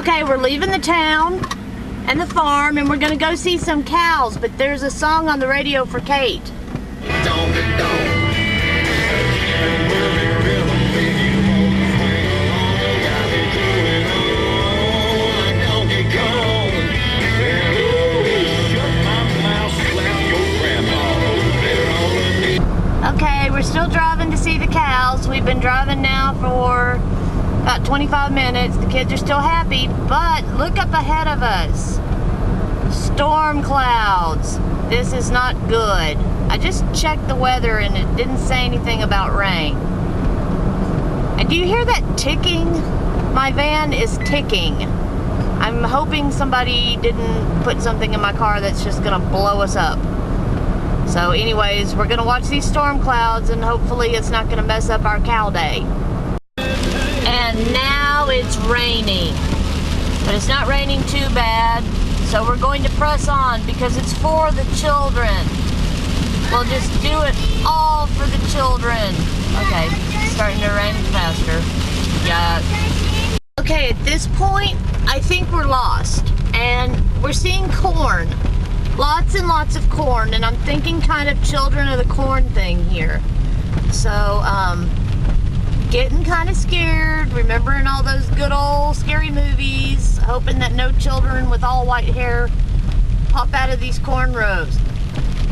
Okay, we're leaving the town and the farm, and we're gonna go see some cows, but there's a song on the radio for Kate. Okay, we're still driving to see the cows. We've been driving now for about 25 minutes. The kids are still happy, but look up ahead of us. Storm clouds. This is not good. I just checked the weather and it didn't say anything about rain. And do you hear that ticking? My van is ticking. I'm hoping somebody didn't put something in my car that's just gonna blow us up. So anyways, we're gonna watch these storm clouds and hopefully it's not gonna mess up our cow day. And now it's raining, but it's not raining too bad, so we're going to press on because it's for the children. We'll just do it all for the children. Okay, it's starting to rain faster. Yeah. Okay, at this point, I think we're lost, and we're seeing corn. Lots and lots of corn, and I'm thinking kind of children of the corn thing here. So, getting kind of scared, remembering all those good old scary movies, hoping that no children with all white hair pop out of these corn rows.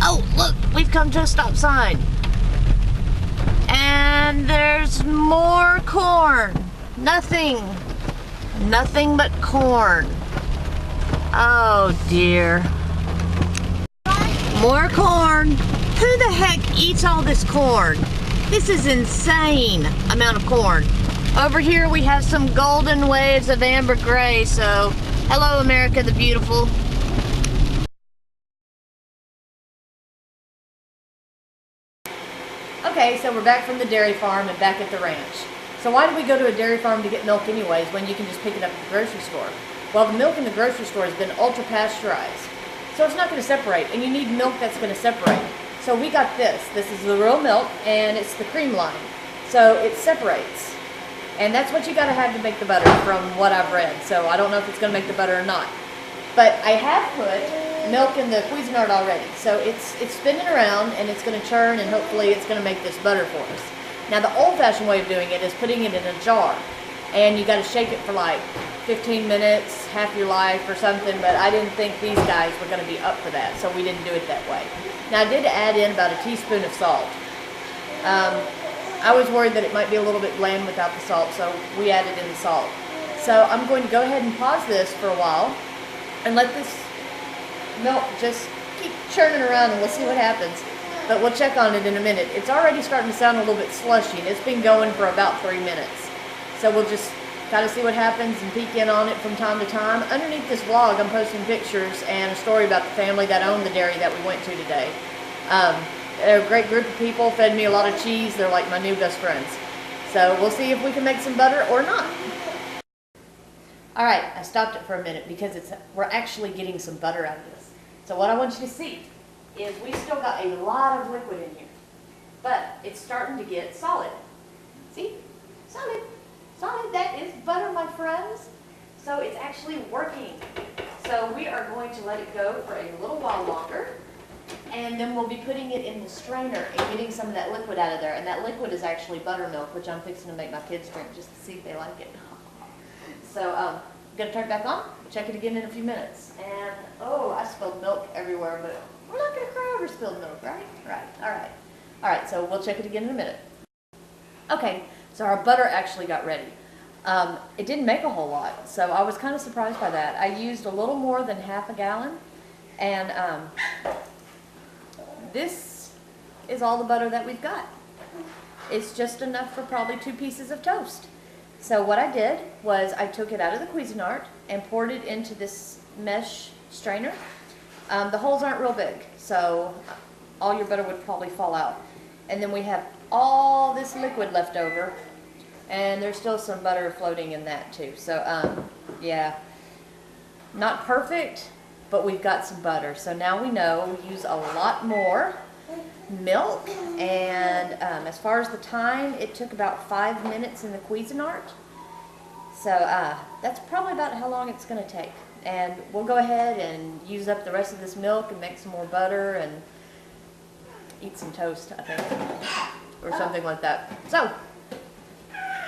Oh, look, we've come to a stop sign. And there's more corn. Nothing but corn. Oh dear. More corn. Who the heck eats all this corn? This is insane amount of corn. Over here we have some golden waves of amber gray, so hello America the beautiful. Okay, so we're back from the dairy farm and back at the ranch. So why do we go to a dairy farm to get milk anyways when you can just pick it up at the grocery store? Well, the milk in the grocery store has been ultra pasteurized, so it's not going to separate, and you need milk that's going to separate. So we got this. This is the real milk, and it's the cream line. So it separates. And that's what you got to have to make the butter from what I've read. So I don't know if it's going to make the butter or not. But I have put milk in the Cuisinart already. So it's spinning around, and it's going to churn, and hopefully it's going to make this butter for us. Now the old-fashioned way of doing it is putting it in a jar. And you got to shake it for like 15 minutes, half your life or something, but I didn't think these guys were going to be up for that, so we didn't do it that way. Now I did add in about a teaspoon of salt. I was worried that it might be a little bit bland without the salt, so we added in the salt. So I'm going to go ahead and pause this for a while and let this milk just keep churning around and we'll see what happens. But we'll check on it in a minute. It's already starting to sound a little bit slushy, and it's been going for about 3 minutes. So we'll just kind of see what happens and peek in on it from time to time. Underneath this vlog, I'm posting pictures and a story about the family that owned the dairy that we went to today. They're a great group of people, fed me a lot of cheese. They're like my new best friends. So we'll see if we can make some butter or not. All right, I stopped it for a minute because we're actually getting some butter out of this. So what I want you to see is we still got a lot of liquid in here, but it's starting to get solid. See? Solid. Solid. That is butter, my friends. So it's actually working. So we are going to let it go for a little while longer, and then we'll be putting it in the strainer and getting some of that liquid out of there. And that liquid is actually buttermilk, which I'm fixing to make my kids drink just to see if they like it. So I'm going to turn it back on. We'll check it again in a few minutes. And, oh, I spilled milk everywhere, but we're not going to cry over spilled milk, right? Right. All right. All right, so we'll check it again in a minute. Okay, so our butter actually got ready. It didn't make a whole lot, so I was kind of surprised by that. I used a little more than half a gallon, and this is all the butter that we've got. It's just enough for probably 2 pieces of toast. So what I did was I took it out of the Cuisinart and poured it into this mesh strainer. The holes aren't real big, so all your butter would probably fall out. And then we have all this liquid left over, and there's still some butter floating in that too. So yeah, not perfect, but we've got some butter. So now we know we use a lot more milk, and as far as the time, it took about 5 minutes in the Cuisinart. So that's probably about how long it's going to take. And we'll go ahead and use up the rest of this milk and make some more butter and eat some toast, I think, or something like that. So,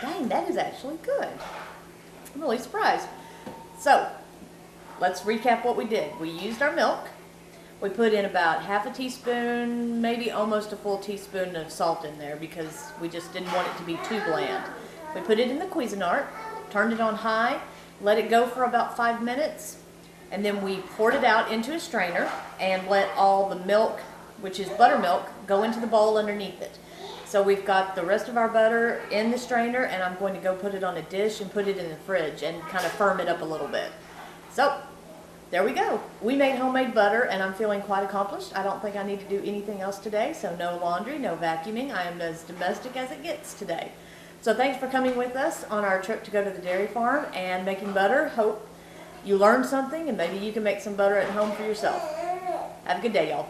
dang, that is actually good. I'm really surprised. So, let's recap what we did. We used our milk. We put in about half a teaspoon, maybe almost a full teaspoon of salt in there because we just didn't want it to be too bland. We put it in the Cuisinart, turned it on high, let it go for about 5 minutes, and then we poured it out into a strainer and let all the milk, which is buttermilk, go into the bowl underneath it. So we've got the rest of our butter in the strainer, and I'm going to go put it on a dish and put it in the fridge and kind of firm it up a little bit. So there we go. We made homemade butter, and I'm feeling quite accomplished. I don't think I need to do anything else today, so no laundry, no vacuuming. I am as domestic as it gets today. So thanks for coming with us on our trip to go to the dairy farm and making butter. Hope you learned something, and maybe you can make some butter at home for yourself. Have a good day, y'all.